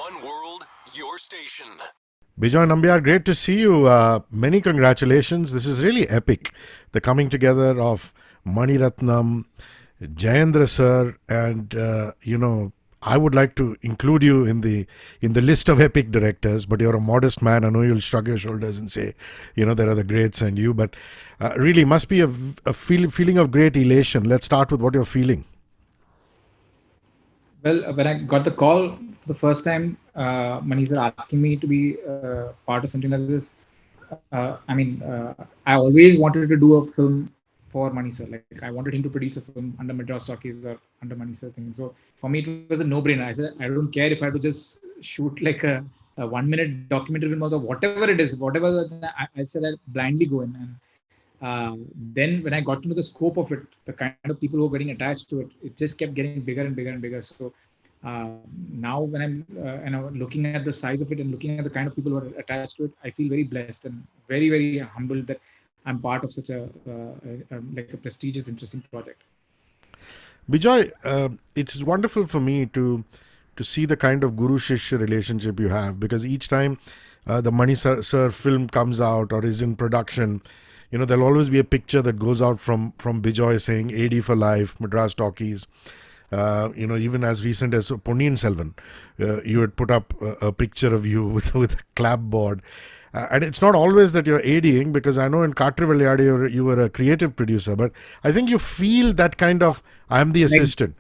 One world, your station. Bejoy Nambiar, great to see you. Many congratulations. This is really epic. The coming together of Mani Ratnam, Jayendra sir, and I would like to include you in the list of epic directors. But you're a modest man. I know you'll shrug your shoulders and say, there are the greats and you. But really, must be a feeling of great elation. Let's start with what you're feeling. Well, when I got the call for the first time, Mani sir asking me to be part of something like this, I always wanted to do a film for Mani sir. Like I wanted him to produce a film under Madras Talkies or under Mani sir thing. So for me, it was a no-brainer. I said, I don't care if I have to just shoot like a 1 minute documentary film or whatever it is, whatever. I said I blindly go in. And then when I got to know the scope of it, the kind of people who were getting attached to it, it just kept getting bigger and bigger and bigger. So now when I'm looking at the size of it and looking at the kind of people who are attached to it, I feel very blessed and very, very humbled that I'm part of such a prestigious, interesting project. Bijoy, it's wonderful for me to see the kind of guru shishya relationship you have, because each time the Mani sir film comes out or is in production, there'll always be a picture that goes out from Bijoy saying AD for life, Madras Talkies. Even as recent as Ponniyin Selvan, you had put up a picture of you with a clapboard. And it's not always that you're ADing, because I know in Katri Vilayadi you were a creative producer, but I think you feel that kind of, I'm the assistant.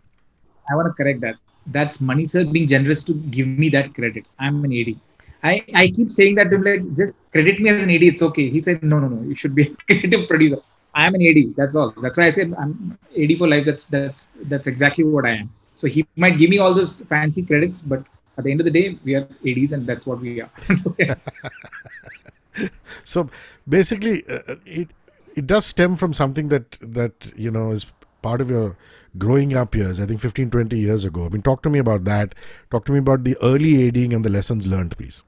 I want to correct that. That's Mani sir being generous to give me that credit. I'm an AD. I keep saying that to him, like, just credit me as an AD. It's okay. He said, no. You should be a creative producer. I am an AD. That's all. That's why I said I'm AD for life. That's exactly what I am. So he might give me all those fancy credits, but at the end of the day, we are ADs, and that's what we are. So basically, it does stem from something that is part of your growing up years. I think 15, 20 years ago. I mean, talk to me about that. Talk to me about the early ADing and the lessons learned, please.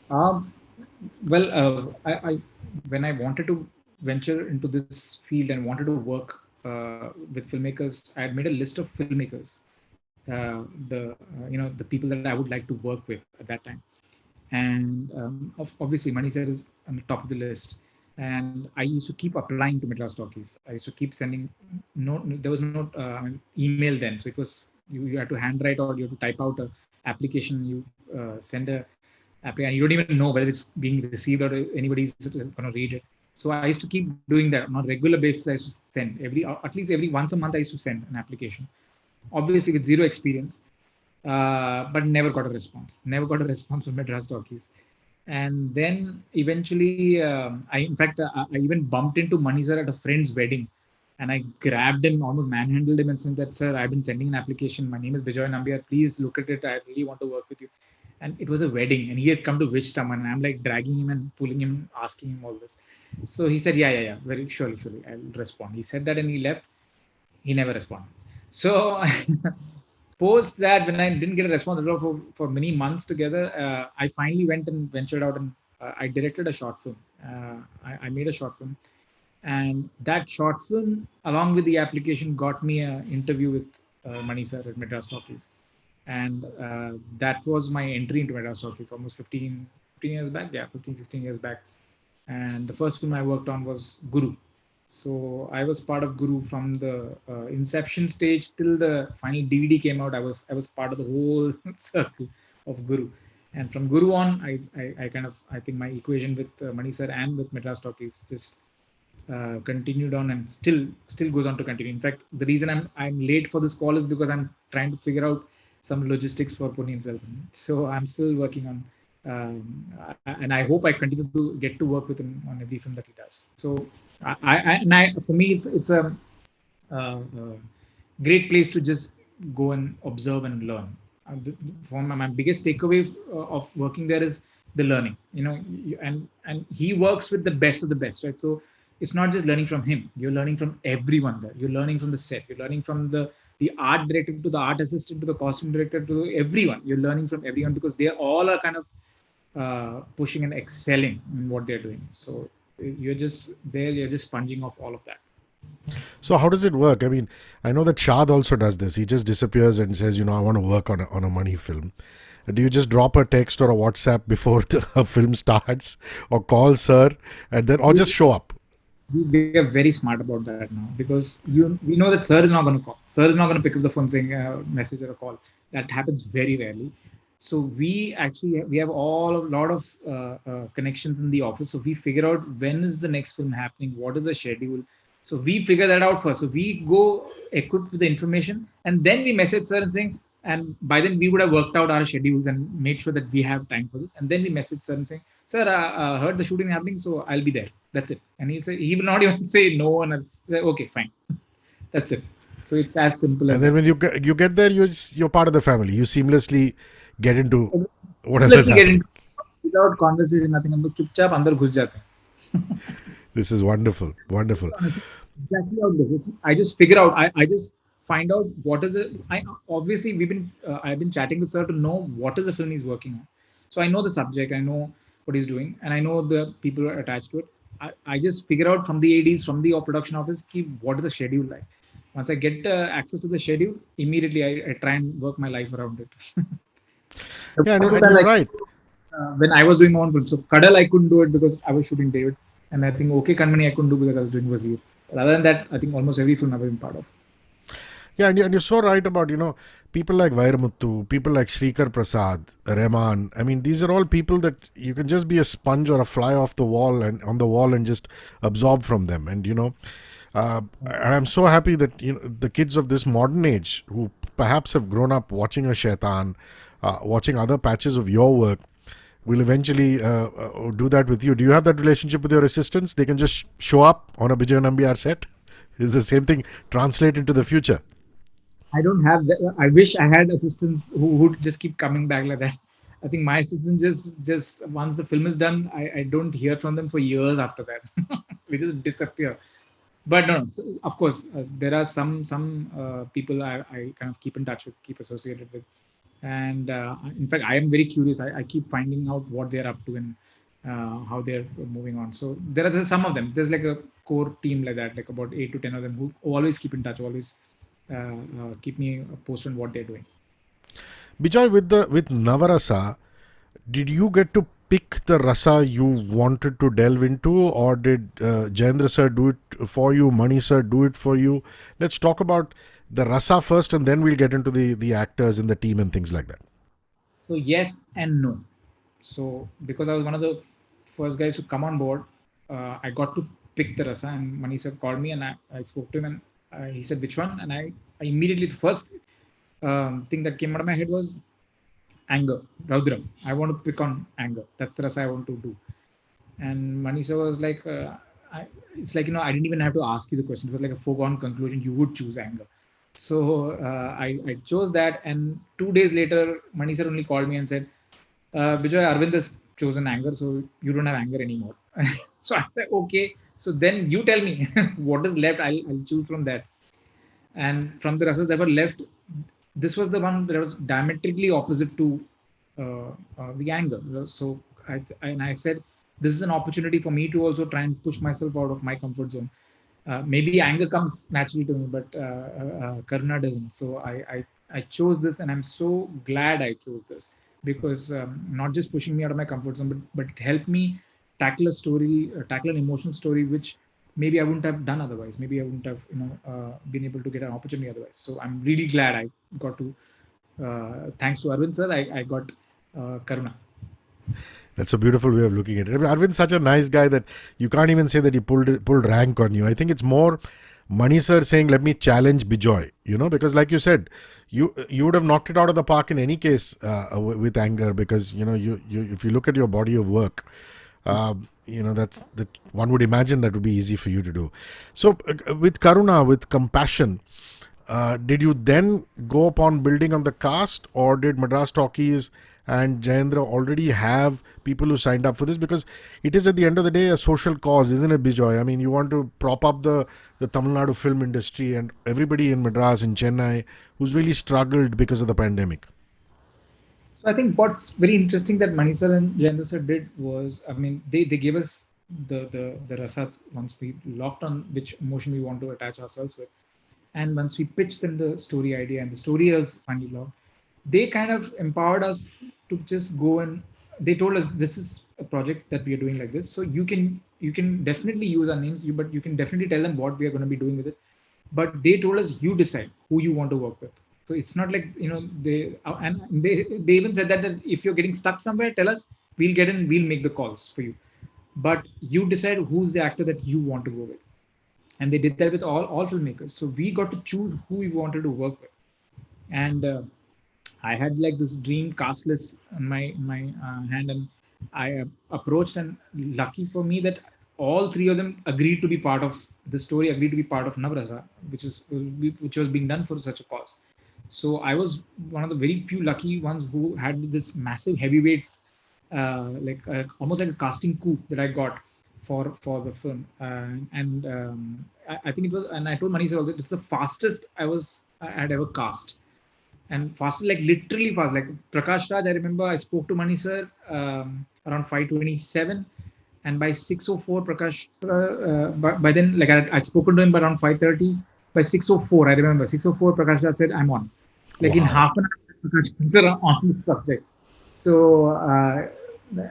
Um, I when I wanted to venture into this field and wanted to work with filmmakers, I had made a list of filmmakers, the people that I would like to work with at that time. And obviously, Mani sir is on the top of the list. And I used to keep applying to Madras Talkies. I used to keep sending. No, there was no email then, so it was you had to handwrite or you have to type out a application. You send a application. You don't even know whether it's being received or anybody's going to read it. So I used to keep doing that on a regular basis. I used to send at least every once a month. I used to send an application, obviously with zero experience, but never got a response. Never got a response from Madras Talkies. And then eventually, I even bumped into Mani sir at a friend's wedding, and I grabbed him, almost manhandled him, and said that, sir, I've been sending an application. My name is Bejoy Nambiar. Please look at it. I really want to work with you. And it was a wedding, and he had come to wish someone. And I'm like dragging him and pulling him, asking him all this. So he said, yeah, very surely, I'll respond. He said that, and he left. He never responded. So post that, when I didn't get a response at all for many months together, I finally went and ventured out, and I directed a short film. I made a short film, and that short film, along with the application, got me an interview with Mani sir at Madras Talkies. And that was my entry into Madras Talkies almost 15 years back. Yeah, 15, 16 years back. And the first film I worked on was Guru. So I was part of Guru from the inception stage till the final DVD came out. I was part of the whole circle of Guru, and from Guru on, I think my equation with Mani sir and with Madras Talkies just continued on, and still goes on to continue. In fact, the reason I'm late for this call is because I'm trying to figure out some logistics for Ponniyin Selvan. So I'm still working on. And I hope I continue to get to work with him on every film that he does. So, for me, it's a great place to just go and observe and learn. For my biggest takeaway of working there is the learning. And he works with the best of the best, right? So it's not just learning from him. You're learning from everyone there. You're learning from the set. You're learning from the art director to the art assistant to the costume director to everyone. You're learning from everyone because they all are kind of pushing and excelling in what they're doing. So you're just there, you're just sponging off all of that. So how does it work? I mean, I know that Shad also does this. He just disappears and says, I want to work on a Mani film. Do you just drop a text or a WhatsApp before a film starts, or call sir, and then, or just show up? We are very smart about that now, because we know that sir is not going to call. Sir is not going to pick up the phone saying a message or a call. That happens very rarely. So we have all a lot of connections in the office. So we figure out when is the next film happening, what is the schedule. So we figure that out first. So we go equipped with the information, and then we message sir and saying. And by then we would have worked out our schedules and made sure that we have time for this. And then we message sir and saying, "Sir, heard the shooting happening, so I'll be there." That's it. And he will not even say no, and I'll say, okay, fine. That's it. So it's as simple And as then that. when you get there, you're part of the family. You seamlessly get into whatever's Let's get happening. into without conversation, nothing. हम लोग चुपचाप अंदर घुस जाते हैं. This is wonderful, wonderful. Honestly, exactly how it is. I just figure out. I just find out what is it. I obviously we've been I've been chatting with sir to know what is the film he's working on. So I know the subject. I know what he's doing, and I know the people who are attached to it. I just figure out from the ADs, from the production office, what is the schedule like. Once I get access to the schedule, immediately I try and work my life around it. The Yeah, one and time you're I right. when I was doing my own film. So Kadal I couldn't do it because I was shooting David, and I think Okay Kanmani I couldn't do because I was doing Wazir. But other than that, I think almost every film I've been part of. Yeah, and you're so right about, people like Vairamuthu, people like Shrikar Prasad, Rahman. I mean, these are all people that you can just be a sponge or a fly off the wall and on the wall and just absorb from them. And, and I'm so happy that, the kids of this modern age who perhaps have grown up watching a Shaitan, watching other patches of your work, will eventually do that with you. Do you have that relationship with your assistants? They can just show up on a Bejoy Nambiar set? Is the same thing translate into the future? I don't have that. I wish I had assistants who would just keep coming back like that. I think my assistant just once the film is done, I don't hear from them for years after that. We just disappear. But no, of course, there are some people I kind of keep in touch with, keep associated with, and in fact, I am very curious. I keep finding out what they're up to and how they're moving on. So there's some of them. There's like a core team like that, like about 8 to 10 of them who always keep in touch, always keep me posted on what they're doing. Bijoy, with Navarasa, did you get to pick the rasa you wanted to delve into, or did Jayendra sir do it for you, Mani sir do it for you? Let's talk about the rasa first, and then we'll get into the actors and the team and things like that. So yes and no. So because I was one of the first guys to come on board, I got to pick the rasa. And Mani sir called me, and I spoke to him, and he said which one, and I immediately the first thing that came out of my head was anger, Raudram. I want to pick on anger. That's the rasa I want to do. And Manisha was like, it's like, I didn't even have to ask you the question. It was like a foregone conclusion. You would choose anger. So I chose that. And 2 days later, Manisha only called me and said, Bijoy, Arvind has chosen anger. So you don't have anger anymore. So I said, okay. So then you tell me what is left. I'll choose from that. And from the rasas that were left, this was the one that was diametrically opposite to the anger. So I said, this is an opportunity for me to also try and push myself out of my comfort zone. Maybe anger comes naturally to me, but Karuna doesn't. So I chose this, and I'm so glad I chose this, because not just pushing me out of my comfort zone, but it helped me tackle a story, tackle an emotional story, which maybe I wouldn't have done otherwise. Maybe I wouldn't have, been able to get an opportunity otherwise. So I'm really glad I got to. Thanks to Arvind sir, I got Karuna. That's a beautiful way of looking at it. I mean, Arvind's such a nice guy that you can't even say that he pulled rank on you. I think it's more Mani sir saying, "Let me challenge Bijoy," because like you said, you would have knocked it out of the park in any case with anger, because you if you look at your body of work, that one would imagine that would be easy for you to do. So with Karuna, with compassion. Did you then go upon building on the cast, or did Madras Talkies and Jayendra already have people who signed up for this? Because it is at the end of the day a social cause, isn't it, Bijoy? I mean, you want to prop up the Tamil Nadu film industry and everybody in Madras, in Chennai, who's really struggled because of the pandemic. So I think what's very interesting that Manisar and Jayendra sir did was, I mean, they gave us the rasa once we locked on which emotion we want to attach ourselves with. And once we pitched them the story idea and the story was finally locked, they kind of empowered us to just go and they told us this is a project that we are doing like this. So you can definitely use our names, but you can definitely tell them what we are going to be doing with it. But they told us you decide who you want to work with. So it's not like and they even said that if you're getting stuck somewhere, tell us. We'll get in. We'll make the calls for you. But you decide who's the actor that you want to go with, and they did that with all filmmakers. So we got to choose who we wanted to work with, and I had like this dream cast list on my hand, and I approached, and lucky for me that all three of them agreed to be part of the story, agreed to be part of Navarasa, which was being done for such a cause. So I was one of the very few lucky ones who had this massive heavyweights, almost like a casting coup that I got for the film, and I think it was, and I told Manish also, it's the fastest I had ever cast, and fast, like literally fast. Like Prakash Raj, I remember I spoke to Mani sir around 5:27, and by 6:04, Prakash by then, like I'd spoken to him by around 5:30. By 6:04, I remember 6:04, Prakash Raj said, "I'm on." Like in Wow. half an hour, Prakash Raj sir on the subject. So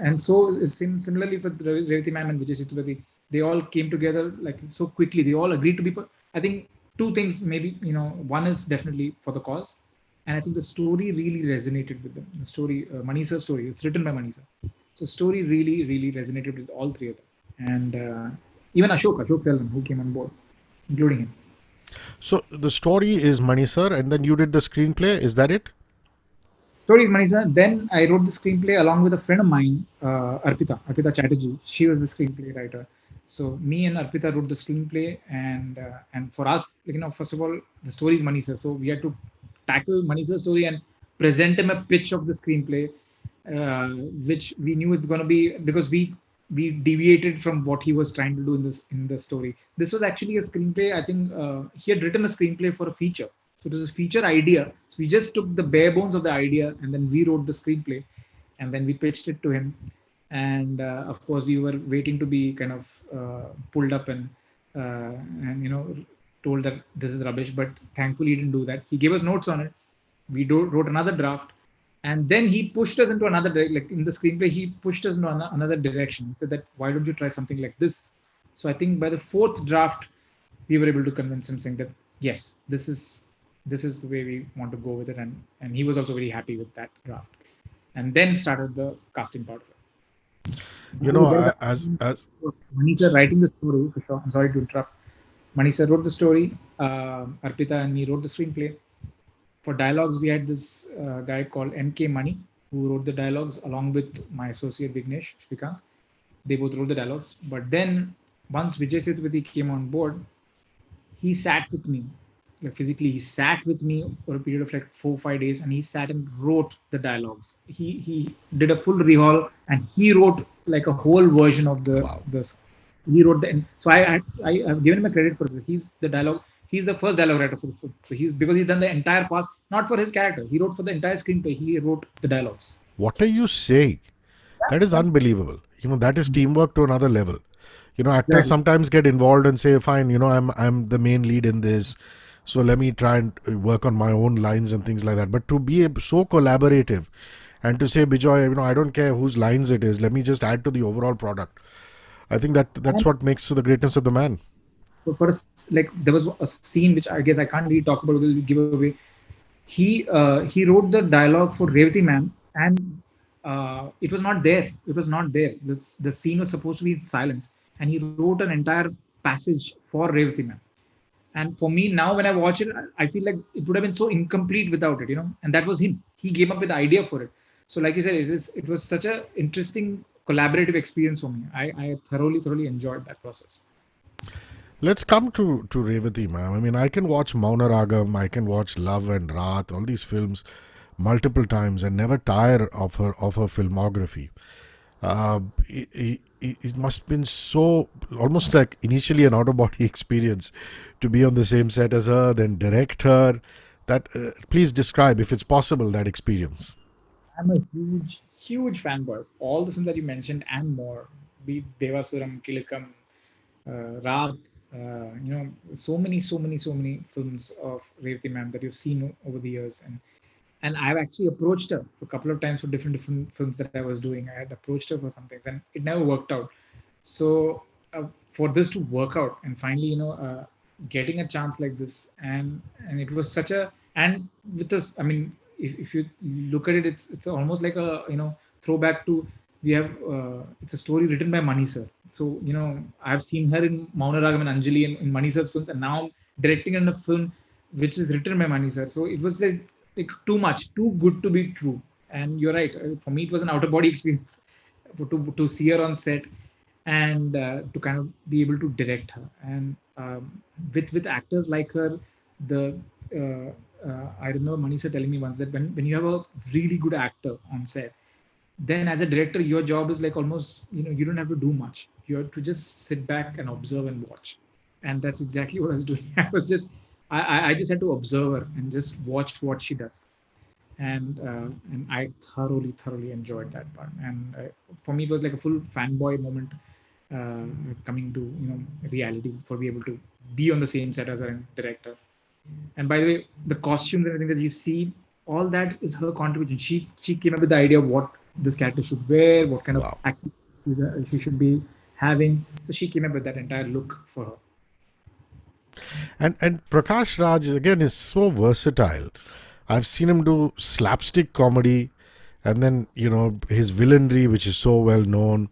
and so similarly for Revati ma'am and Vijay Sethupathi, they all came together like so quickly. They all agreed to be. I think two things maybe, one is definitely for the cause, and I think the story really resonated with them. The story, Manisa's story, it's written by Manisa. So story really, really resonated with all three of them, and even Ashok Selvan, who came on board, including him. So the story is Mani sir, and then you did the screenplay. Is that it? Story is Manisa. Then I wrote the screenplay along with a friend of mine, Arpita Chatterjee. She was the screenplay writer. So me and Arpita wrote the screenplay, and for us, first of all, the story is Manisa. So we had to tackle Manisa's story and present him a pitch of the screenplay, uh, which we knew it's going to be, because we deviated from what he was trying to do in the story. This was actually a screenplay. I think he had written a screenplay for a feature, so it was a feature idea. So we just took the bare bones of the idea, and then we wrote the screenplay, and then we pitched it to him. And of course, we were waiting to be kind of pulled up and told that this is rubbish. But thankfully, he didn't do that. He gave us notes on it. We wrote another draft, and then he pushed us into another like in the screenplay. He pushed us into another direction. He said that why don't you try something like this? So I think by the fourth draft, we were able to convince him, saying that yes, this is the way we want to go with it, and he was also very happy with that draft, and then started the casting part of it. By You the way, know, there is as Manisa writing the story for sure. I'm sorry to interrupt. Manisa wrote the story. Arpita and me wrote the screenplay. For dialogues, we had this guy called MK Money who wrote the dialogues along with my associate Vignesh Shrikant. They both wrote the dialogues. But then once Vijay Sethupathi came on board, he sat with me, like physically he sat with me for a period of like 4 or 5 days, and he sat and wrote the dialogues. He did a full rehaul, and he wrote like a whole version of the wow. the he wrote the, so I've given him a credit for this. He's the first dialogue writer for the film. So he's, because he's done the entire past, not for his character, he wrote for the entire screenplay, he wrote the dialogues. What are you saying? That is unbelievable. That is teamwork to another level. Actors Exactly. sometimes get involved and say, "Fine, I'm the main lead in this, so let me try and work on my own lines and things like that." But to be so collaborative and to say, "Bijoy, I don't care whose lines it is. Let me just add to the overall product." I think that's And what makes the greatness of the man. for us, like there was a scene which I guess I can't really talk about, will give away. He wrote the dialogue for Revati ma'am, and it was not there. It was not there. The scene was supposed to be in silence, and he wrote an entire passage for Revati ma'am. And for me now, when I watch it, I feel like it would have been so incomplete without it, And that was him. He came up with the idea for it. So, like you said, it was such a interesting collaborative experience for me. I thoroughly enjoyed that process. Let's come to Revati, ma'am. I mean, I can watch Mauna Ragam, I can watch Love and Raat, all these films multiple times and never tire of her filmography. It must have been so almost like initially an out of body experience to be on the same set as her, then direct her. That please describe, if it's possible, that experience. I'm a huge fanboy of all the films that you mentioned and more. Be it Devasuram, Kilikam, Raat, so many films of Revati ma'am that you've seen over the years. And And I've actually approached her a couple of times for different films that I was doing. I had approached her for some things, and it never worked out. So for this to work out, and finally, getting a chance like this, and it was such a, and with this, I mean, if you look at it, it's almost like a, throwback to, we have it's a story written by Mani sir. So I've seen her in Maunaragam and Anjali in Mani sir's films, and now I'm directing in a film which is written by Mani sir. So it was like too much, too good to be true. And you're right. For me, it was an out of body experience to see her on set, and to kind of be able to direct her. And with actors like her, the I remember Manisha telling me once that when you have a really good actor on set, then as a director, your job is like almost, you don't have to do much. You have to just sit back and observe and watch. And that's exactly what I was doing. I just had to observe her and just watch what she does. And I thoroughly enjoyed that part. And for me, it was like a full fanboy moment, coming to reality, for be able to be on the same set as a director. And by the way, the costumes and everything that you see, all that is her contribution. She came up with the idea of what this character should wear, what kind of Wow. accent she should be having. So she came up with that entire look for her. And Prakash Raj again is so versatile. I've seen him do slapstick comedy, and then his villainry, which is so well known.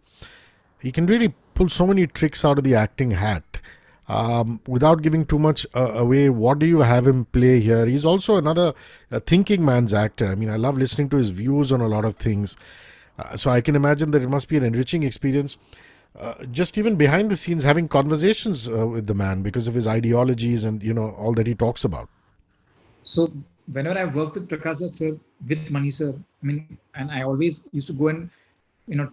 He can really pull so many tricks out of the acting hat. Without giving too much away, what do you have him play here? He's also another thinking man's actor. I mean, I love listening to his views on a lot of things. So I can imagine that it must be an enriching experience, just even behind the scenes, having conversations with the man because of his ideologies and all that he talks about. So whenever I worked with Prakash Dutt sir, with Mani sir, I mean, and I always used to go and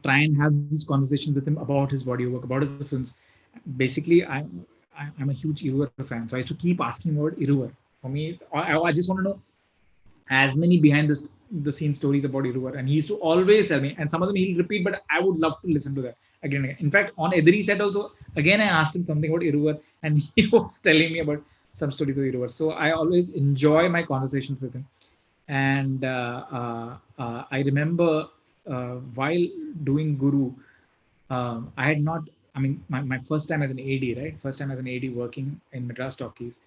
try and have these conversations with him about his body of work, about his films. Basically, I'm a huge Iruvar fan, so I used to keep asking about Iruvar. For me, I just want to know as many behind the scene stories about Iruvar. And he used to always tell me, and some of them he'll repeat, but I would love to listen to that again and again. In fact, on Edri set also, again, I asked him something about Iruvar, and he was telling me about some stories of Iruvar. So I always enjoy my conversations with him. And I remember while doing Guru, I had not, I mean, my first time as an AD, right? First time as an AD working in Madras Talkies.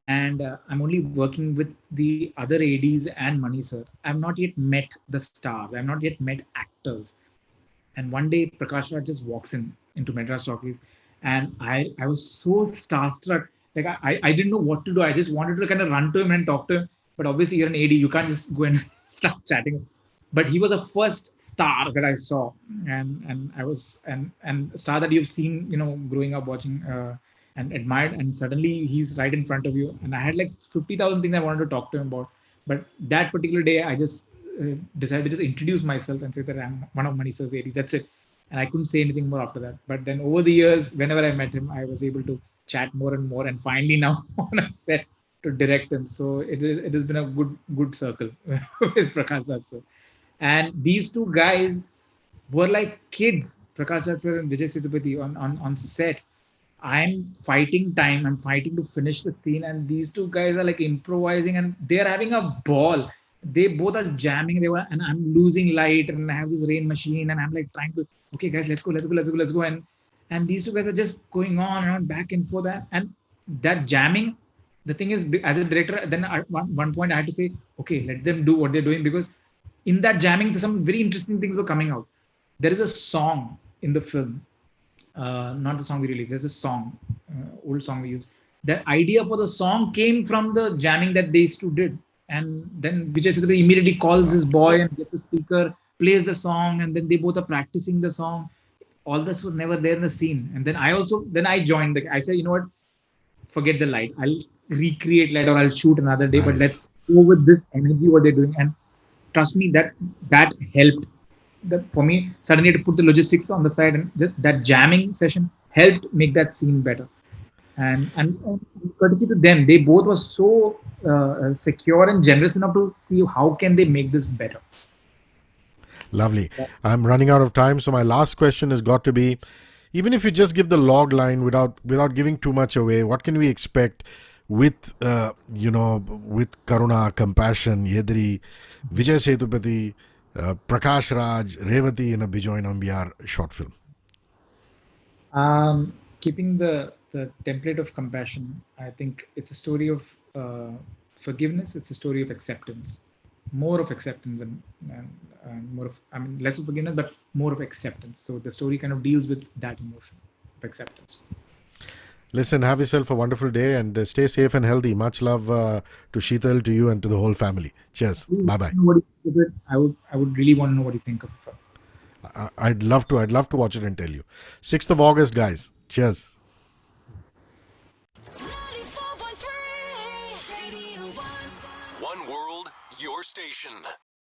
And I'm only working with the other ADs and Mani sir. I've not yet met the stars. I've not yet met actors. And one day Prakash Raj just walks into Madras Talkies, and I was so starstruck. Like I didn't know what to do. I just wanted to kind of run to him and talk to him. But obviously you're an AD, you can't just go and start chatting. But he was a first star that I saw, and I was and a star that you've seen, growing up watching. And admired, and suddenly he's right in front of you. And I had like 50,000 things I wanted to talk to him about. But that particular day, I just decided to just introduce myself and say that I'm one of Manisha's AD. That's it. And I couldn't say anything more after that. But then over the years, whenever I met him, I was able to chat more and more. And finally now on a set to direct him. So it has been a good circle with Prakash Raj sir. And these two guys were like kids, Prakash Raj sir and Vijay Sethupathi on set. I'm fighting time. I'm fighting to finish the scene, and these two guys are like improvising, and they're having a ball. They both are jamming. And I'm losing light, and I have this rain machine, and I'm like trying to, okay, guys, let's go. And these two guys are just going on and on, back and forth, and that jamming. The thing is, as a director, then at one point I had to say, okay, let them do what they're doing, because in that jamming, some very interesting things were coming out. There is a song in the film, not the song we released. There's a song, old song we used. The idea for the song came from the jamming that they two did. And then Vijay Sethupathi immediately calls his boy and gets the speaker, plays the song, and then they both are practicing the song. All this was never there in the scene. And then I joined. I said, you know what? Forget the light. I'll recreate light, or I'll shoot another day. But Nice. let's go with this energy what they're doing. And trust me, that helped. That for me, suddenly to put the logistics on the side, and just that jamming session helped make that scene better. And courtesy to them, they both were so secure and generous enough to see how can they make this better. Lovely. I'm running out of time, so my last question has got to be: even if you just give the log line without giving too much away, what can we expect? with, with Karuna, Compassion, Yedri, Vijay Sethupathi, Prakash Raj, Revati in a Bejoy Nambiar short film? Keeping the template of compassion, I think it's a story of forgiveness. It's a story of acceptance, more of acceptance and more of, I mean, less of forgiveness, but more of acceptance. So the story kind of deals with that emotion of acceptance. Listen, have yourself a wonderful day and stay safe and healthy. Much love to Sheetal, to you, and to the whole family. Cheers. Bye bye. What do you think of it? I would really want to know what you think of the film. I'd love to. I'd love to watch it and tell you. 6th of August, guys. Cheers. 94.3 Radio 1. One world, your station.